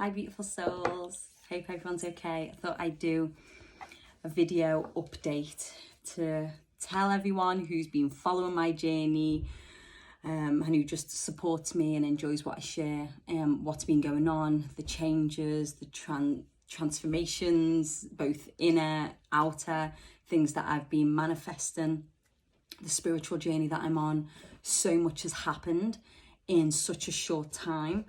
Hi beautiful souls, hope everyone's okay. I thought I'd do a video update to tell everyone who's been following my journey and who just supports me and enjoys what I share, what's been going on, the changes, the transformations, both inner, outer, things that I've been manifesting, the spiritual journey that I'm on. So much has happened in such a short time.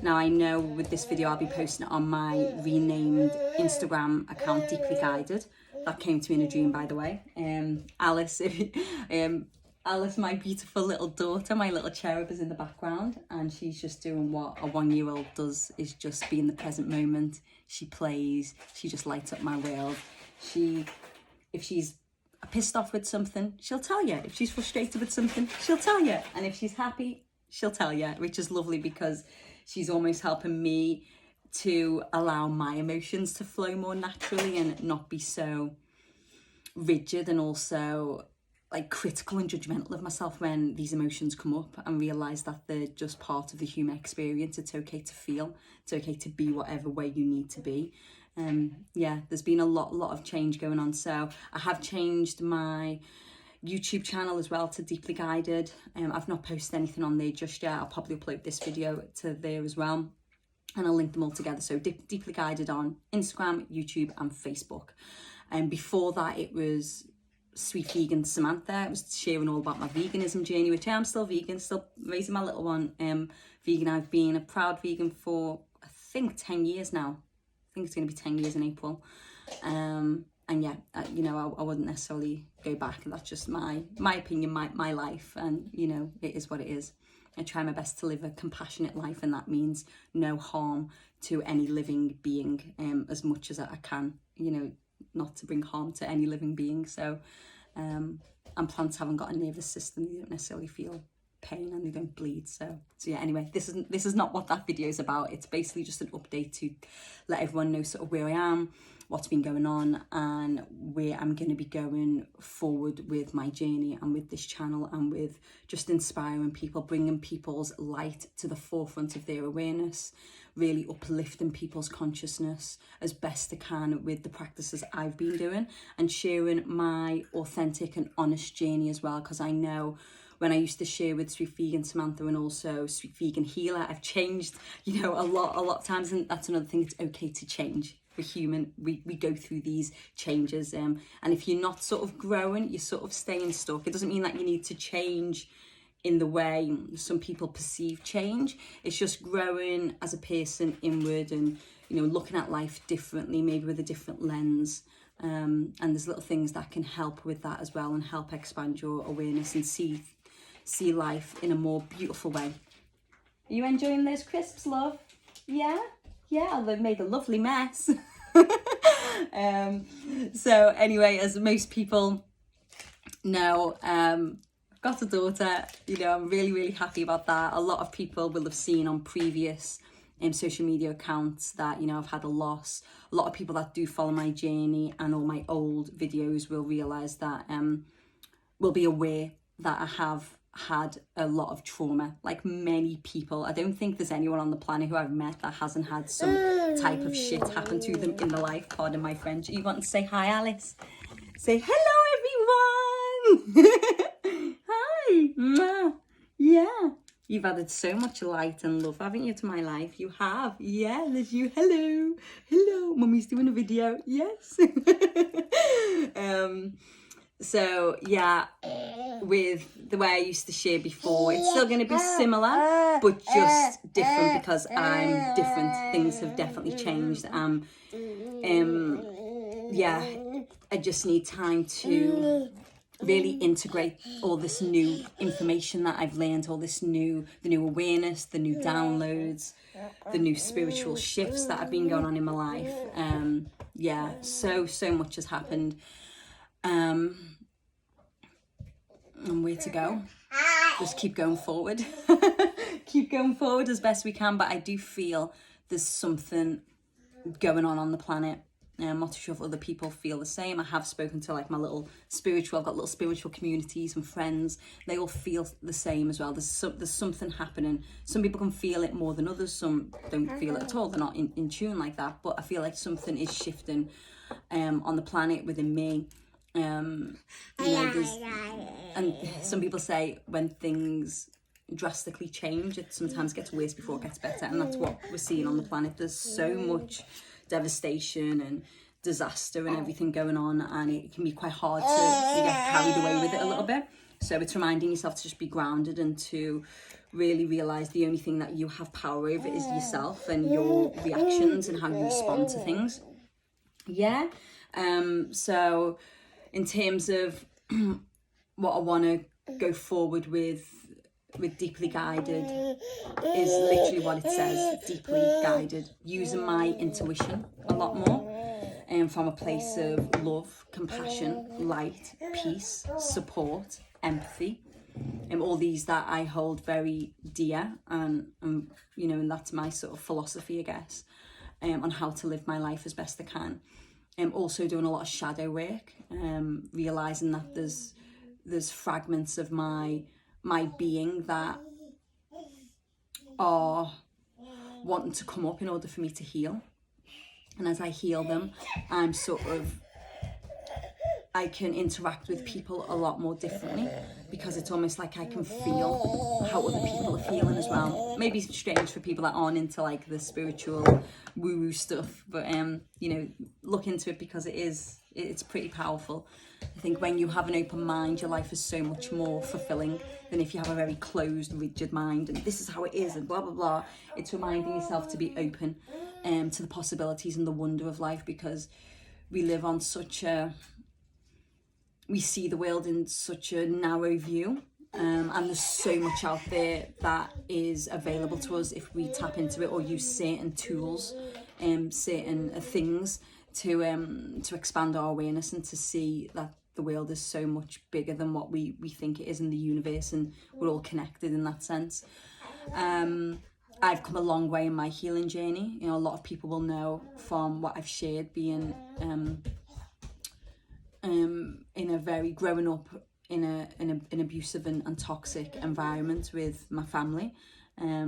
Now I know with this video I'll be posting it on my renamed Instagram account, DeeplyGuided. That came to me in a dream, by the way. Alice, Alice, my beautiful little daughter, my little cherub, is in the background, and she's just doing what a 1-year-old does, is just be in the present moment. She plays, she just lights up my world. If she's pissed off with something, she'll tell you. If she's frustrated with something, she'll tell you. And if she's happy, she'll tell you, which is lovely because she's almost helping me to allow my emotions to flow more naturally and not be so rigid and also like critical and judgmental of myself when these emotions come up, and realise that they're just part of the human experience. It's okay to feel, it's okay to be whatever way you need to be. Yeah, there's been a lot of change going on. So I have changed my YouTube channel as well to DeeplyGuided. I've not posted anything on there just yet. I'll probably upload this video to there as well, and I'll link them all together. So DeeplyGuided on Instagram, YouTube and Facebook. And before that it was Sweet Vegan Samantha. I was sharing all about my veganism journey, which I am still vegan, still raising my little one vegan. I've been a proud vegan for I think 10 years now. I think it's going to be 10 years in April. And yeah, you know, I wouldn't necessarily go back. That's just my opinion, my life, and you know, it is what it is. I try my best to live a compassionate life, and that means no harm to any living being, as much as I can, you know, not to bring harm to any living being. So and plants haven't got a nervous system, they don't necessarily feel pain and they don't bleed. So yeah, anyway, this is not what that video is about. It's basically just an update to let everyone know sort of where I am, what's been going on, and where I'm going to be going forward with my journey and with this channel, and with just inspiring people, bringing people's light to the forefront of their awareness, really uplifting people's consciousness as best I can with the practices I've been doing, and sharing my authentic and honest journey as well. Because I know when I used to share with Sweet Vegan Samantha and also Sweet Vegan Healer, I've changed, you know, a lot of times, and that's another thing. It's okay to change. We're human, we go through these changes, and if you're not sort of growing, you're sort of staying stuck. It doesn't mean that you need to change in the way some people perceive change. It's just growing as a person inward, and you know, looking at life differently, maybe with a different lens. And there's little things that can help with that as well, and help expand your awareness and see life in a more beautiful way. Are you enjoying those crisps, love? Yeah? Yeah, they've made a lovely mess. So anyway, as most people know, I've got a daughter. You know, I'm really happy about that. A lot of people will have seen on previous social media accounts that, you know, I've had a loss. A lot of people that do follow my journey and all my old videos will realise that, will be aware that I have had a lot of trauma, like many people. I don't think there's anyone on the planet who I've met that hasn't had some type of shit happen to them in their life. Pardon my French. You want to say hi, Alice? Say hello, everyone. Hi. Mwah. Yeah, you've added so much light and love, haven't you, to my life? You have. Yeah, there's you. Hello, mummy's doing a video. Yes. So yeah, with the way I used to share before, it's still going to be similar, but just different because I'm different. Things have definitely changed. Yeah, I just need time to really integrate all this new information that I've learned, all this the new awareness, the new downloads, the new spiritual shifts that have been going on in my life. Yeah, so much has happened. And where to go, just keep going forward. Keep going forward as best we can. But I do feel there's something going on the planet I'm not too sure if other people feel the same. I have spoken to like my little spiritual, I've got little spiritual communities and friends. They all feel the same as well. There's something happening. Some people can feel it more than others. Some don't feel it at all. They're not in tune like that. But I feel like something is shifting on the planet, within me. And some people say when things drastically change, it sometimes gets worse before it gets better, and that's what we're seeing on the planet. There's so much devastation and disaster and everything going on, and it can be quite hard to get carried away with it a little bit. So it's reminding yourself to just be grounded and to really realize the only thing that you have power over is yourself and your reactions and how you respond to things. So in terms of what I want to go forward with Deeply Guided is literally what it says, deeply guided, using my intuition a lot more, and from a place of love, compassion, light, peace, support, empathy, and all these that I hold very dear, and and that's my sort of philosophy, I guess, on how to live my life as best I can. Also doing a lot of shadow work, realizing that there's fragments of my being that are wanting to come up in order for me to heal. And as I heal them, I can interact with people a lot more differently, because it's almost like I can feel how other people are feeling as well. Maybe it's strange for people that aren't into like the spiritual woo-woo stuff, but look into it, because it's pretty powerful. I think when you have an open mind, your life is so much more fulfilling than if you have a very closed, rigid mind and this is how it is and blah, blah, blah. It's reminding yourself to be open to the possibilities and the wonder of life, because we live on we see the world in such a narrow view, and there's so much out there that is available to us if we tap into it or use certain tools, certain things to expand our awareness and to see that the world is so much bigger than what we think it is in the universe, and we're all connected in that sense. I've come a long way in my healing journey. A lot of people will know from what I've shared, being growing up in an abusive and toxic environment with my family. My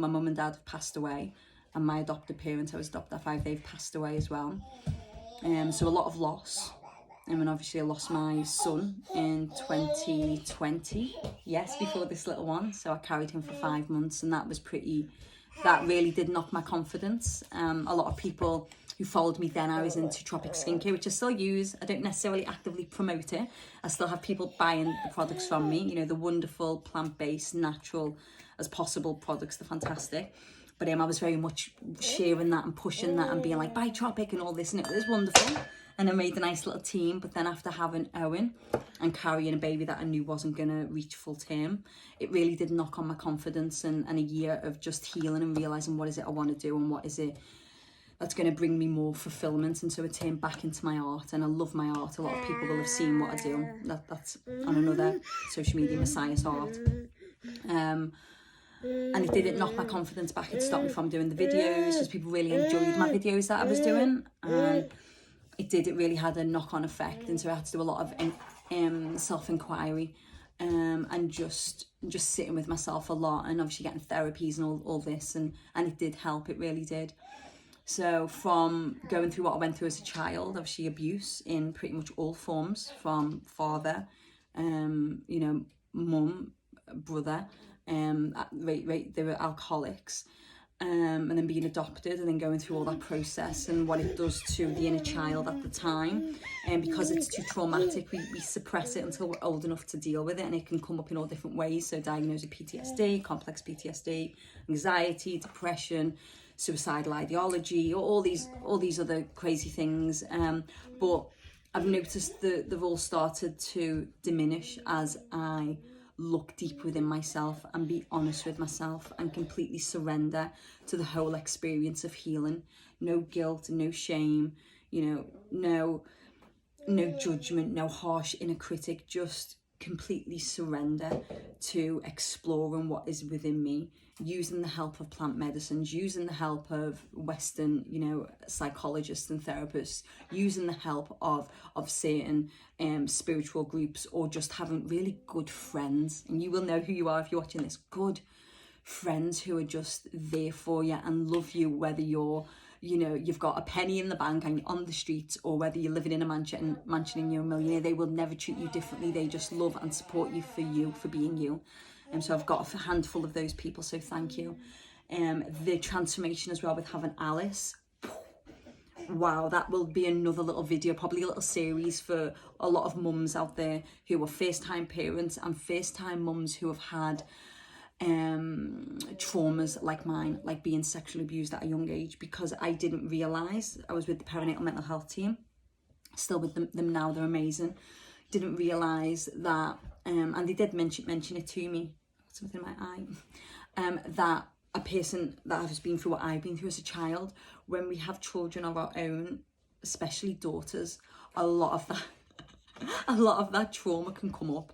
mum and dad have passed away, and my adopted parents, I was adopted at 5, they've passed away as well. So a lot of loss. And obviously I lost my son in 2020, before this little one. So I carried him for 5 months, and that really did knock my confidence. A lot of people who followed me then, I was into Tropic Skincare, which I still use. I don't necessarily actively promote it. I still have people buying the products from me, the wonderful plant-based, natural as possible products. They're fantastic. But I was very much sharing that and pushing that and being like, buy Tropic and all this, and it was wonderful. And I made a nice little team. But then after having Owen and carrying a baby that I knew wasn't going to reach full term, it really did knock on my confidence, and a year of just healing and realising what is it I want to do and what is it that's going to bring me more fulfillment. And so I turned back into my art, and I love my art. A lot of people will have seen what I do. That's on another social media, Messiah's art. And it didn't knock my confidence back. It stopped me from doing the videos, because people really enjoyed my videos that I was doing. And it really had a knock-on effect. And so I had to do a lot of self-inquiry, and just sitting with myself a lot, and obviously getting therapies and all this, and it did help. It really did. So from going through what I went through as a child, obviously abuse in pretty much all forms, from father, mum, brother, they were alcoholics, and then being adopted, and then going through all that process and what it does to the inner child at the time. And because it's too traumatic, we suppress it until we're old enough to deal with it, and it can come up in all different ways. So diagnosed with PTSD, complex PTSD, anxiety, depression, suicidal ideology, all these other crazy things. But I've noticed that they've all started to diminish as I look deep within myself and be honest with myself and completely surrender to the whole experience of healing. No guilt, no shame, no judgment, no harsh inner critic, just completely surrender to exploring what is within me using the help of plant medicines, using the help of Western, you know, psychologists and therapists, using the help of certain spiritual groups, or just having really good friends. And you will know who you are if you're watching this. Good friends who are just there for you and love you, whether you're, you know, you've got a penny in the bank and you're on the streets, or whether you're living in a mansion and you're a millionaire. They will never treat you differently. They just love and support you for being you. And so I've got a handful of those people, so thank you. The transformation as well with having Alice. Wow, that will be another little video, probably a little series for a lot of mums out there who are first-time parents and first-time mums who have had traumas like mine, like being sexually abused at a young age, because I didn't realise. I was with the perinatal mental health team, still with them now, they're amazing. Didn't realise that, and they did mention it to me, something in my eye, that a person that has been through what I've been through as a child, when we have children of our own, especially daughters, a lot of that trauma can come up.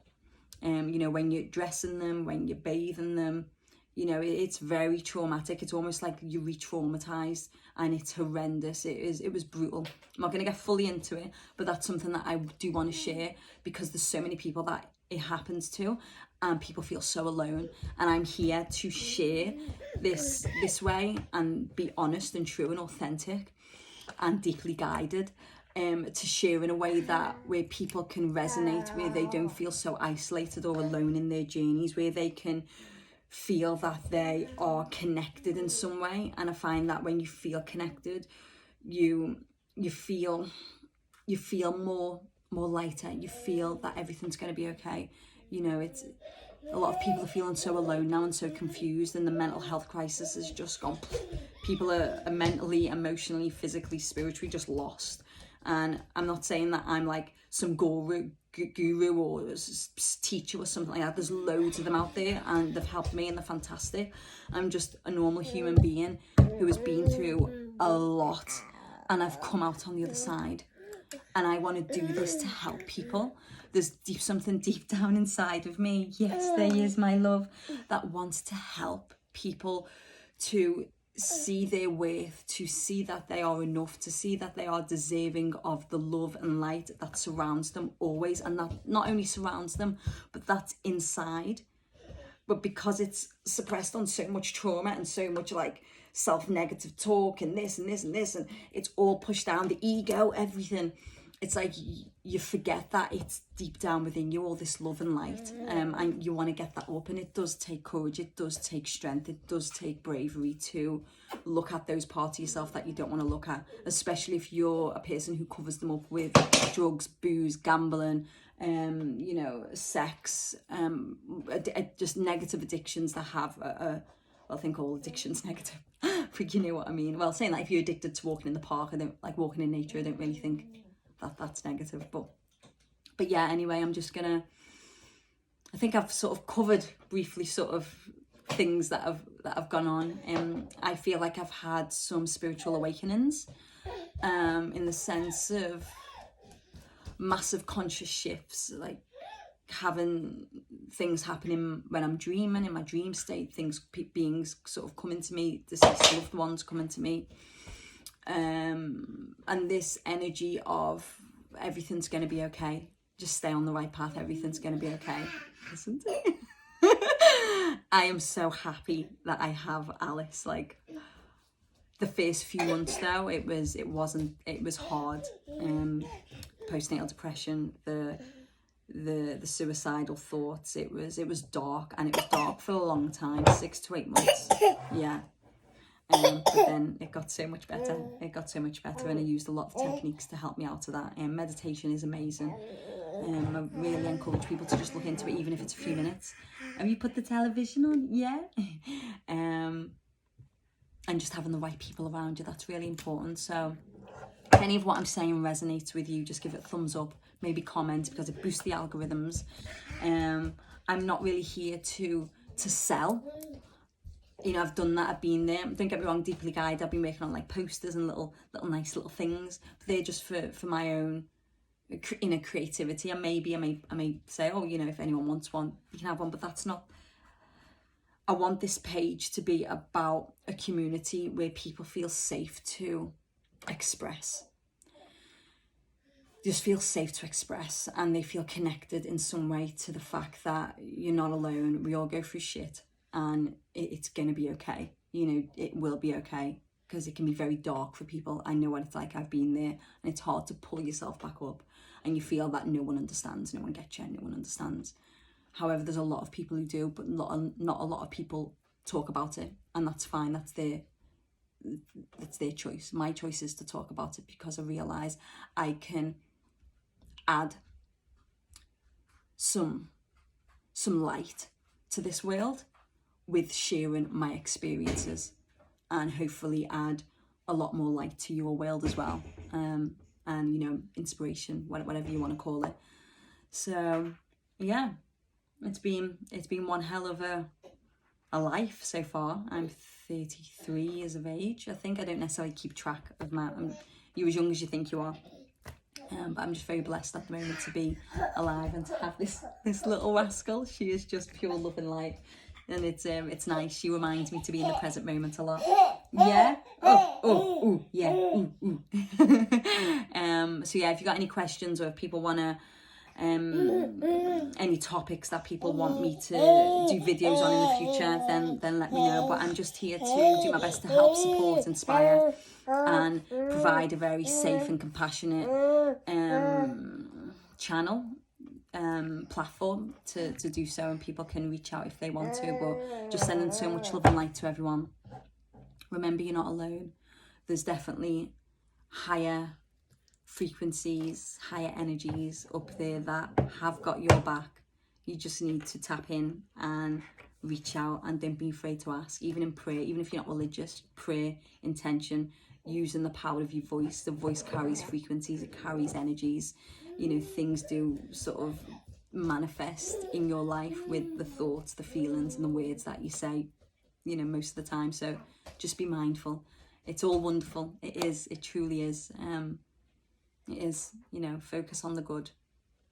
You know, when you're dressing them, when you're bathing them, you know, it's very traumatic. It's almost like you're re-traumatized, and it's horrendous. It was brutal. I'm not going to get fully into it, but that's something that I do want to share, because there's so many people that it happens to, and people feel so alone. And I'm here to share this way and be honest and true and authentic and deeply guided. To share in a way that where people can resonate, where they don't feel so isolated or alone in their journeys, where they can feel that they are connected in some way. And I find that when you feel connected, you feel more lighter. You feel that everything's going to be okay. You know, it's a lot of people are feeling so alone now and so confused, and the mental health crisis has just gone. People are mentally, emotionally, physically, spiritually just lost. And I'm not saying that I'm like some guru or teacher or something like that. There's loads of them out there, and they've helped me and they're fantastic. I'm just a normal human being who has been through a lot, and I've come out on the other side. And I want to do this to help people. There's something deep down inside of me, yes, there is, my love, that wants to help people to see their worth, to see that they are enough, to see that they are deserving of the love and light that surrounds them always, and that not only surrounds them, but that's inside. But because it's suppressed on so much trauma and so much like self-negative talk and this and this and this, and it's all pushed down, the ego, everything, it's like you forget that it's deep down within you, all this love and light, and you want to get that up. And it does take courage, it does take strength, it does take bravery to look at those parts of yourself that you don't want to look at, especially if you're a person who covers them up with drugs, booze, gambling, you know, sex, just negative addictions that have well, I think all addictions negative, but you know what I mean. Well, saying that if you're addicted to walking in the park, I don't like walking in nature, I don't really think that's negative, but yeah, anyway, I'm just gonna, I think I've sort of covered briefly sort of things that have gone on, and I feel like I've had some spiritual awakenings, in the sense of massive conscious shifts, like having things happening when I'm dreaming, in my dream state, beings sort of coming to me, deceased loved ones coming to me, and this energy of everything's going to be okay, just stay on the right path, everything's going to be okay. Listen to me. I am so happy that I have Alice. Like, the first few months though, it was hard. Postnatal depression, the suicidal thoughts, it was dark, and it was dark for a long time, 6 to 8 months. Yeah. But then it got so much better. And I used a lot of techniques to help me out of that. Meditation is amazing. I really encourage people to just look into it, even if it's a few minutes. Have you put the television on? Yeah. And just having the right people around you, that's really important. So if any of what I'm saying resonates with you, just give it a thumbs up, maybe comment, because it boosts the algorithms. I'm not really here to sell. You know, I've done that, I've been there. Don't get me wrong, DeeplyGuided, I've been working on like posters and little nice little things. But they're just for my own inner creativity. And maybe I may say, oh, you know, if anyone wants one, you can have one. But that's not, I want this page to be about a community where people feel safe to express. Just feel safe to express, and they feel connected in some way to the fact that you're not alone. We all go through shit, and it's going to be okay. You know, it will be okay, because it can be very dark for people. I know what it's like. I've been there, and it's hard to pull yourself back up, and you feel that no one understands, no one gets you, no one understands. However, there's a lot of people who do, but not a lot of people talk about it, and that's fine. That's their choice. My choice is to talk about it, because I realise I can add some light to this world with sharing my experiences, and hopefully add a lot more light to your world as well, and you know, inspiration, whatever you want to call it. So yeah, it's been one hell of a life so far. I'm 33 years of age, I think. I don't necessarily keep track of you're as young as you think you are, but I'm just very blessed at the moment to be alive and to have this little rascal. She is just pure love and light, and it's nice. She reminds me to be in the present moment a lot. Yeah. Oh, yeah. Ooh. So yeah, if you got any questions, or if people wanna any topics that people want me to do videos on in the future, then let me know. But I'm just here to do my best to help, support, inspire, and provide a very safe and compassionate channel, platform to do so, and people can reach out if they want to. But just sending so much love and light to everyone. Remember, you're not alone. There's definitely higher frequencies, higher energies up there that have got your back. You just need to tap in and reach out, and don't be afraid to ask, even in prayer, even if you're not religious. Prayer, intention, using the power of your voice. The voice carries frequencies, it carries energies. You know, things do sort of manifest in your life with the thoughts, the feelings, and the words that you say, you know, most of the time. So just be mindful. It's all wonderful. It truly is. It is, you know, focus on the good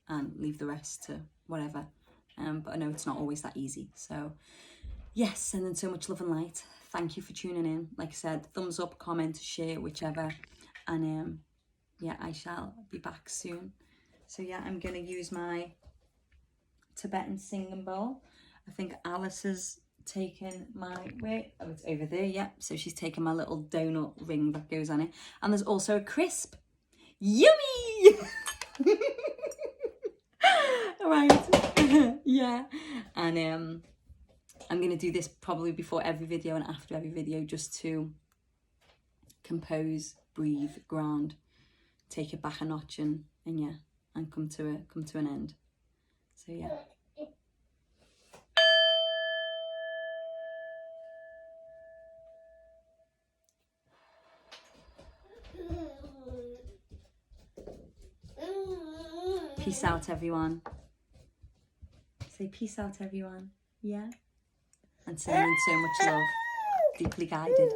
and leave the rest to whatever. But I know it's not always that easy. So yes, sending so much love and light. Thank you for tuning in. Like I said, thumbs up, comment, share, whichever. And yeah, I shall be back soon. So yeah, I'm going to use my Tibetan singing bowl. I think Alice has taken my, oh, it's over there. Yeah, so she's taken my little donut ring that goes on it. And there's also a crisp. Yummy! Right. Yeah. And I'm going to do this probably before every video and after every video, just to compose, breathe, ground, take it back a notch, and yeah, and come to an end. So yeah. Peace out, everyone. Say peace out, everyone. Yeah. And sending so much love. Deeply guided.